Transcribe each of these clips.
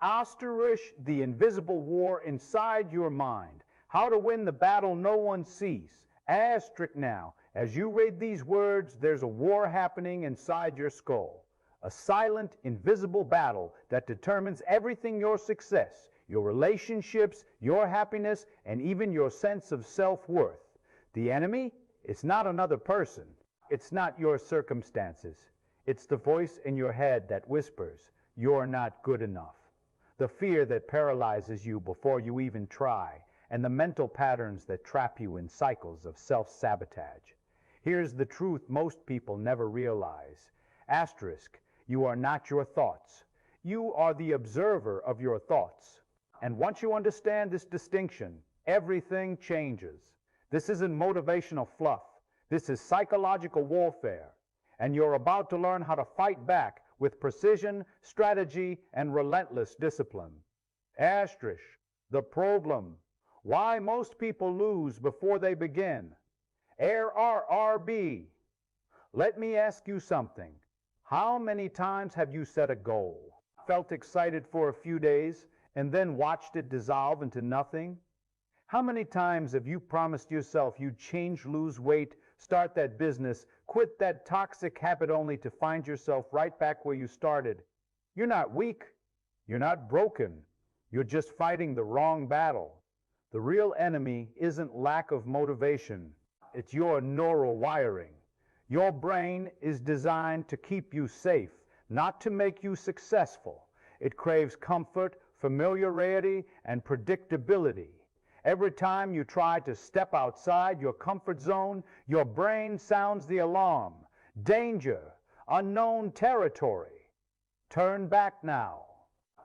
Asterisk the invisible war inside your mind. How to win the battle no one sees. Asterisk now. As you read these words, there's a war happening inside your skull. A silent, invisible battle that determines everything: your success, your relationships, your happiness, and even your sense of self-worth. The enemy? It's not another person. It's not your circumstances. It's the voice in your head that whispers, "You're not good enough." The fear that paralyzes you before you even try, and the mental patterns that trap you in cycles of self-sabotage. Here's the truth most people never realize. Asterisk, you are not your thoughts. You are the observer of your thoughts. And once you understand this distinction, everything changes. This isn't motivational fluff. This is psychological warfare. And you're about to learn how to fight back with precision, strategy, and relentless discipline. Asterisk, the problem. Why most people lose before they begin. RRRB. Let me ask you something. How many times have you set a goal, felt excited for a few days, and then watched it dissolve into nothing? How many times have you promised yourself you'd change, lose weight, start that business, quit that toxic habit, only to find yourself right back where you started? You're not weak. You're not broken. You're just fighting the wrong battle. The real enemy isn't lack of motivation. It's your neurowiring. Your brain is designed to keep you safe, not to make you successful. It craves comfort, familiarity, and predictability. Every time you try to step outside your comfort zone, your brain sounds the alarm. Danger, unknown territory. Turn back now.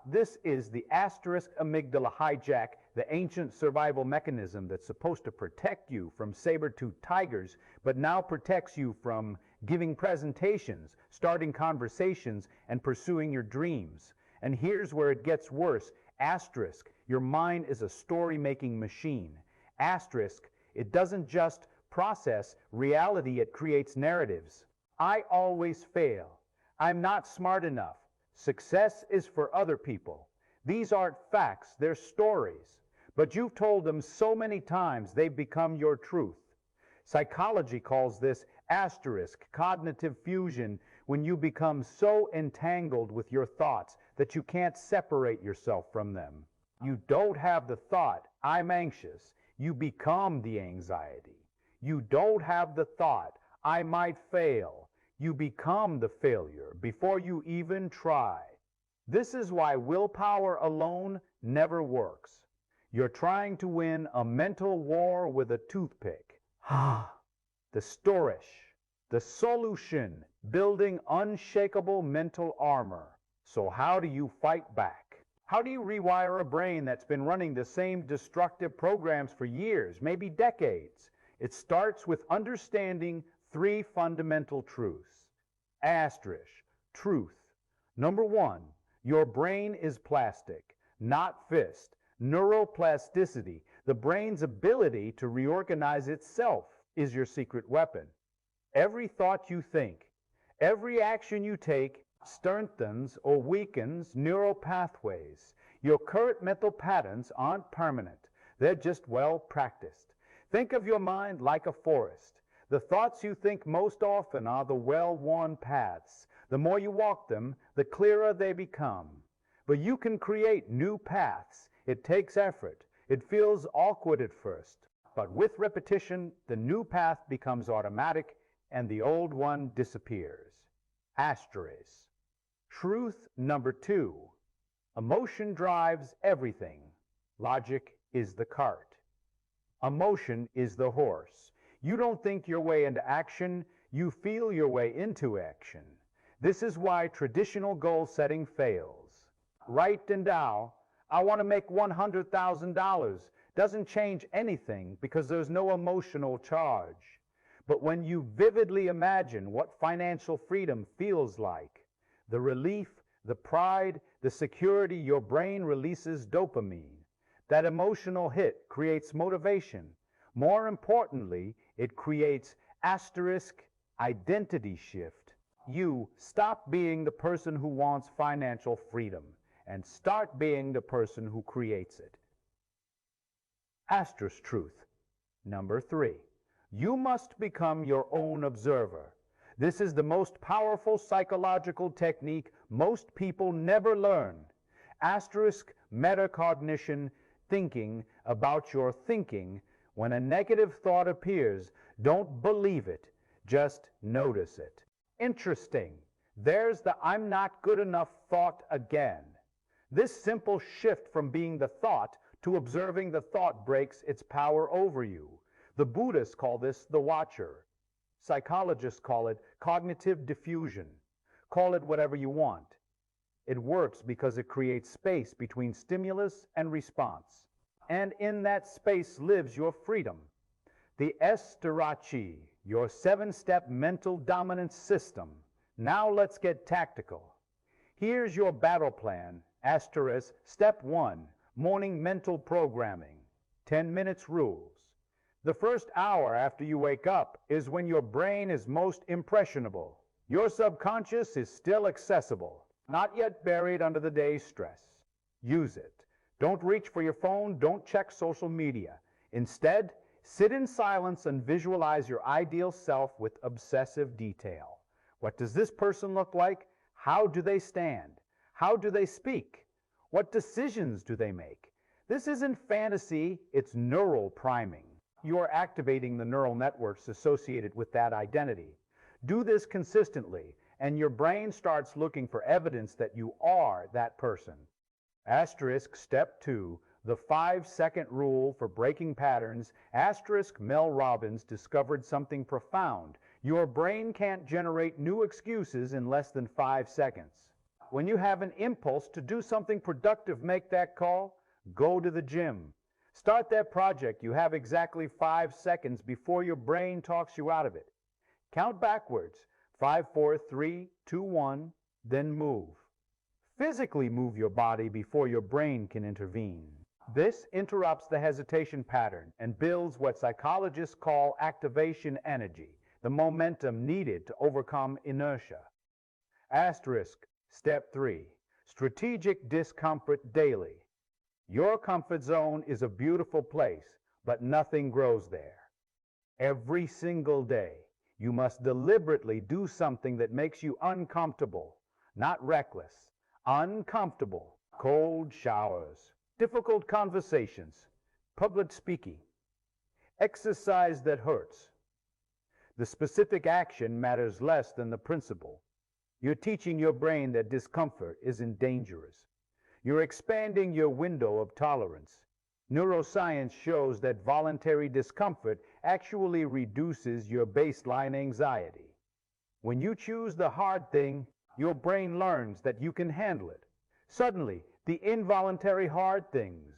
This is the asterisk amygdala hijack, the ancient survival mechanism that's supposed to protect you from saber-toothed tigers, but now protects you from giving presentations, starting conversations, and pursuing your dreams. And here's where it gets worse. Asterisk, your mind is a story-making machine. Asterisk, it doesn't just process reality, it creates narratives. I always fail. I'm not smart enough. Success is for other people. These aren't facts, they're stories. But you've told them so many times they've become your truth. Psychology calls this asterisk cognitive fusion, when you become so entangled with your thoughts that you can't separate yourself from them. You don't have the thought, "I'm anxious." You become the anxiety. You don't have the thought, "I might fail." You become the failure before you even try. This is why willpower alone never works. You're trying to win a mental war with a toothpick. The storage, the solution, building unshakable mental armor. So how do you fight back? How do you rewire a brain that's been running the same destructive programs for years, maybe decades? It starts with understanding 3 fundamental truths. Asterisk, truth. Number 1, your brain is plastic, not fist. Neuroplasticity, the brain's ability to reorganize itself, is your secret weapon. Every thought you think, every action you take, strengthens or weakens neural pathways. Your current mental patterns aren't permanent. They're just well practiced. Think of your mind like a forest. The thoughts you think most often are the well-worn paths. The more you walk them, the clearer they become. But you can create new paths. It takes effort. It feels awkward at first. But with repetition, the new path becomes automatic and the old one disappears. Asterisk. Truth number 2. Emotion drives everything. Logic is the cart. Emotion is the horse. You don't think your way into action, you feel your way into action. This is why traditional goal setting fails. Write and down, "I want to make $100,000. Doesn't change anything because there's no emotional charge. But when you vividly imagine what financial freedom feels like, the relief, the pride, the security, your brain releases dopamine. That emotional hit creates motivation. More importantly, it creates asterisk identity shift. You stop being the person who wants financial freedom, and start being the person who creates it. Asterisk truth. Number 3. You must become your own observer. This is the most powerful psychological technique most people never learn. Asterisk metacognition, thinking about your thinking. When a negative thought appears, don't believe it, just notice it. Interesting. There's the I'm not good enough thought again. This simple shift from being the thought to observing the thought breaks its power over you. The Buddhists call this the watcher. Psychologists call it cognitive diffusion. Call it whatever you want. It works because it creates space between stimulus and response. And in that space lives your freedom. The Estirachi, your 7-step mental dominance system. Now let's get tactical. Here's your battle plan. Asterisk, step 1, morning mental programming. 10 minutes rules. The first hour after you wake up is when your brain is most impressionable. Your subconscious is still accessible, not yet buried under the day's stress. Use it. Don't reach for your phone, don't check social media. Instead, sit in silence and visualize your ideal self with obsessive detail. What does this person look like? How do they stand? How do they speak? What decisions do they make? This isn't fantasy, it's neural priming. You are activating the neural networks associated with that identity. Do this consistently, and your brain starts looking for evidence that you are that person. Asterisk step 2, the 5-second rule for breaking patterns. Asterisk Mel Robbins discovered something profound. Your brain can't generate new excuses in less than 5 seconds. When you have an impulse to do something productive, make that call. Go to the gym. Start that project. You have exactly 5 seconds before your brain talks you out of it. Count backwards. 5, 4, 3, 2, 1, then move. Physically move your body before your brain can intervene. This interrupts the hesitation pattern and builds what psychologists call activation energy, the momentum needed to overcome inertia. Asterisk step 3, strategic discomfort daily. Your comfort zone is a beautiful place, but nothing grows there. Every single day, you must deliberately do something that makes you uncomfortable, not reckless. Uncomfortable. Cold showers, difficult conversations, public speaking, exercise that hurts. The specific action matters less than the principle. You're teaching your brain that discomfort isn't dangerous. You're expanding your window of tolerance. Neuroscience shows that voluntary discomfort actually reduces your baseline anxiety. When you choose the hard thing, your brain learns that you can handle it. Suddenly, the involuntary hard things,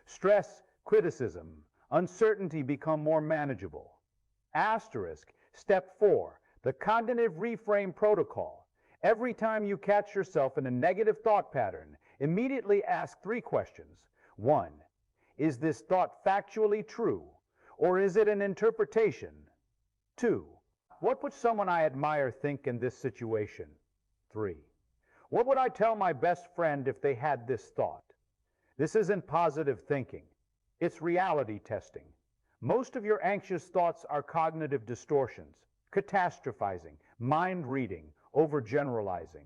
stress, criticism, uncertainty become more manageable. Asterisk, step 4, the cognitive reframe protocol. Every time you catch yourself in a negative thought pattern, immediately ask 3 questions. 1, is this thought factually true, or is it an interpretation? 2, what would someone I admire think in this situation? 3, what would I tell my best friend if they had this thought? This isn't positive thinking. It's reality testing. Most of your anxious thoughts are cognitive distortions, catastrophizing, mind reading, overgeneralizing.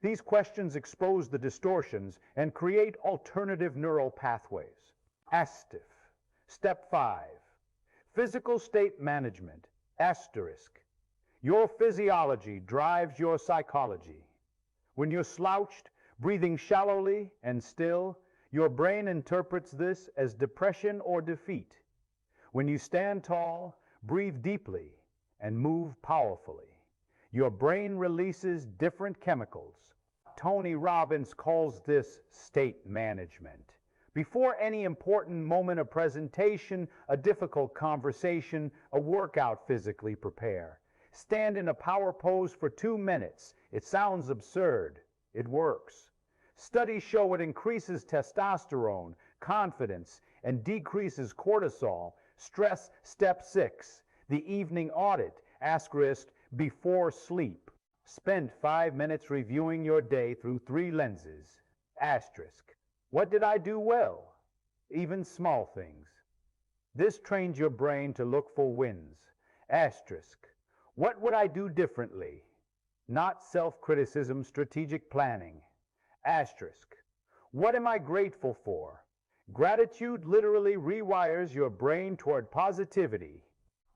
These questions expose the distortions and create alternative neural pathways. Astif. Step 5. Physical state management. Asterisk. Your physiology drives your psychology. When you're slouched, breathing shallowly and still, your brain interprets this as depression or defeat. When you stand tall, breathe deeply, and move powerfully, your brain releases different chemicals. Tony Robbins calls this state management. Before any important moment of presentation, a difficult conversation, a workout, physically prepare. Stand in a power pose for 2 minutes. It sounds absurd. It works. Studies show it increases testosterone, confidence, and decreases cortisol. Stress. Step 6, the evening audit. Asterisk, before sleep. Spend 5 minutes reviewing your day through 3 lenses. Asterisk. What did I do well? Even small things. This trains your brain to look for wins. Asterisk. What would I do differently? Not self-criticism, strategic planning. Asterisk. What am I grateful for? Gratitude literally rewires your brain toward positivity.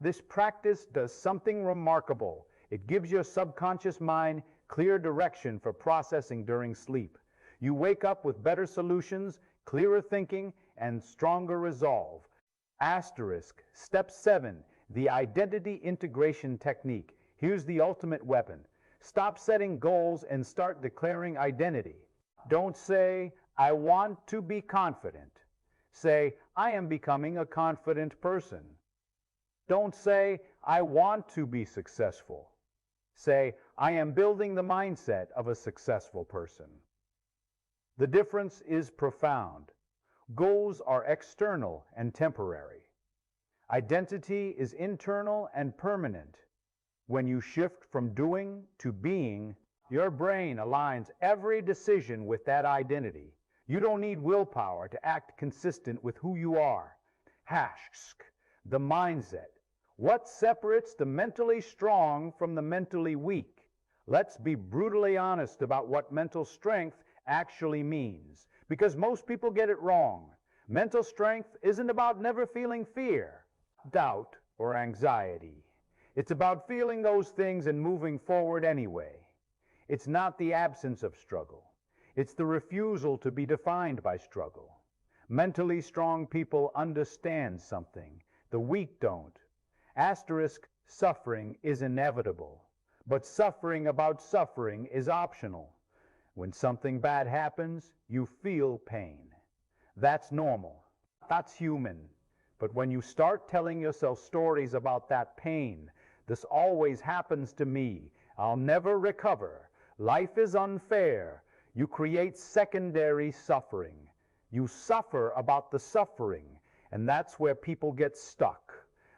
This practice does something remarkable. It gives your subconscious mind clear direction for processing during sleep. You wake up with better solutions, clearer thinking, and stronger resolve. Asterisk. Step 7, the identity integration technique. Here's the ultimate weapon. Stop setting goals and start declaring identity. Don't say, I want to be confident. Say, I am becoming a confident person. Don't say, I want to be successful. Say, I am building the mindset of a successful person. The difference is profound. Goals are external and temporary. Identity is internal and permanent. When you shift from doing to being, your brain aligns every decision with that identity. You don't need willpower to act consistent with who you are. The mindset. What separates the mentally strong from the mentally weak? Let's be brutally honest about what mental strength actually means, because most people get it wrong. Mental strength isn't about never feeling fear, doubt, or anxiety. It's about feeling those things and moving forward anyway. It's not the absence of struggle. It's the refusal to be defined by struggle. Mentally strong people understand something. The weak don't. Asterisk, suffering is inevitable. But suffering about suffering is optional. When something bad happens, you feel pain. That's normal. That's human. But when you start telling yourself stories about that pain, this always happens to me, I'll never recover, life is unfair, you create secondary suffering. You suffer about the suffering, and that's where people get stuck.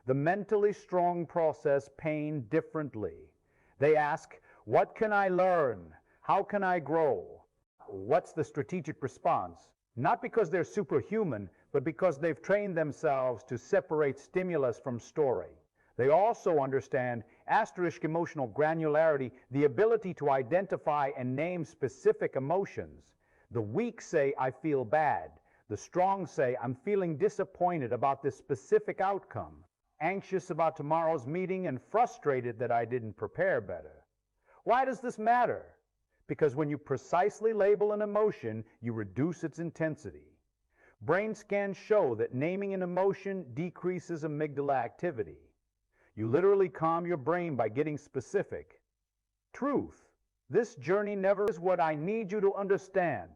The mentally strong process pain differently. They ask, what can I learn? How can I grow? What's the strategic response? Not because they're superhuman, but because they've trained themselves to separate stimulus from story. They also understand asterisk emotional granularity, the ability to identify and name specific emotions. The weak say, I feel bad. The strong say, I'm feeling disappointed about this specific outcome, anxious about tomorrow's meeting, and frustrated that I didn't prepare better. Why does this matter? Because when you precisely label an emotion, you reduce its intensity. Brain scans show that naming an emotion decreases amygdala activity. You literally calm your brain by getting specific. Truth. This journey never is what I need you to understand.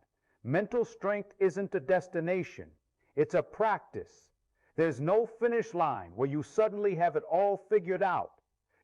Mental strength isn't a destination. It's a practice. There's no finish line where you suddenly have it all figured out.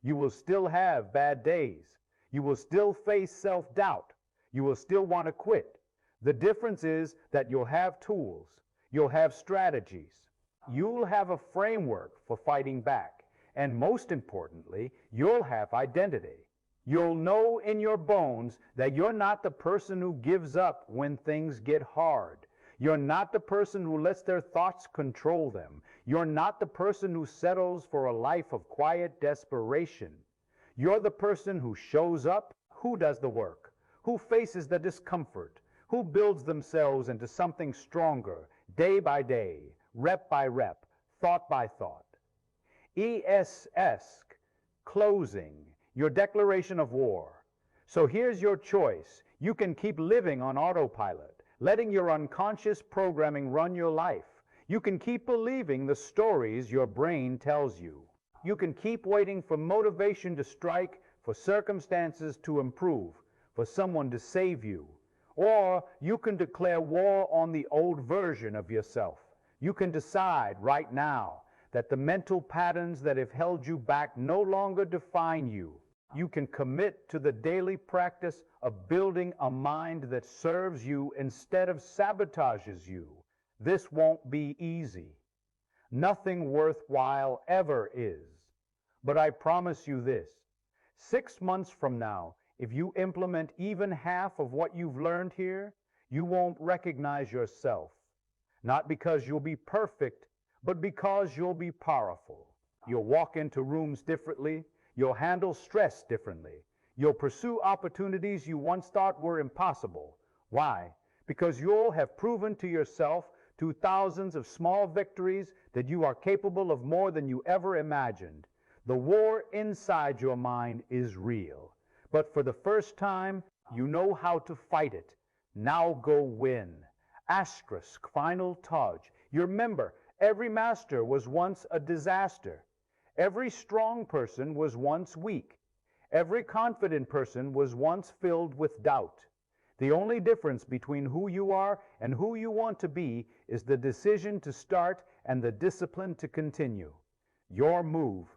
You will still have bad days. You will still face self-doubt. You will still want to quit. The difference is that you'll have tools. You'll have strategies. You'll have a framework for fighting back. And most importantly, you'll have identity. You'll know in your bones that you're not the person who gives up when things get hard. You're not the person who lets their thoughts control them. You're not the person who settles for a life of quiet desperation. You're the person who shows up, who does the work, who faces the discomfort, who builds themselves into something stronger, day by day, rep by rep, thought by thought. ESS, closing, your declaration of war. So here's your choice. You can keep living on autopilot, letting your unconscious programming run your life. You can keep believing the stories your brain tells you. You can keep waiting for motivation to strike, for circumstances to improve, for someone to save you. Or you can declare war on the old version of yourself. You can decide right now that the mental patterns that have held you back no longer define you. You can commit to the daily practice of building a mind that serves you instead of sabotages you. This won't be easy. Nothing worthwhile ever is. But I promise you this, 6 months from now, if you implement even half of what you've learned here, You won't recognize yourself, not because you'll be perfect, but because you'll be powerful. You'll walk into rooms differently. You'll handle stress differently. You'll pursue opportunities you once thought were impossible. Why? Because you'll have proven to yourself through thousands of small victories that you are capable of more than you ever imagined. The war inside your mind is real. But for the first time, you know how to fight it. Now go win. Asterisk, final touch. You remember, every master was once a disaster. Every strong person was once weak. Every confident person was once filled with doubt. The only difference between who you are and who you want to be is the decision to start and the discipline to continue. Your move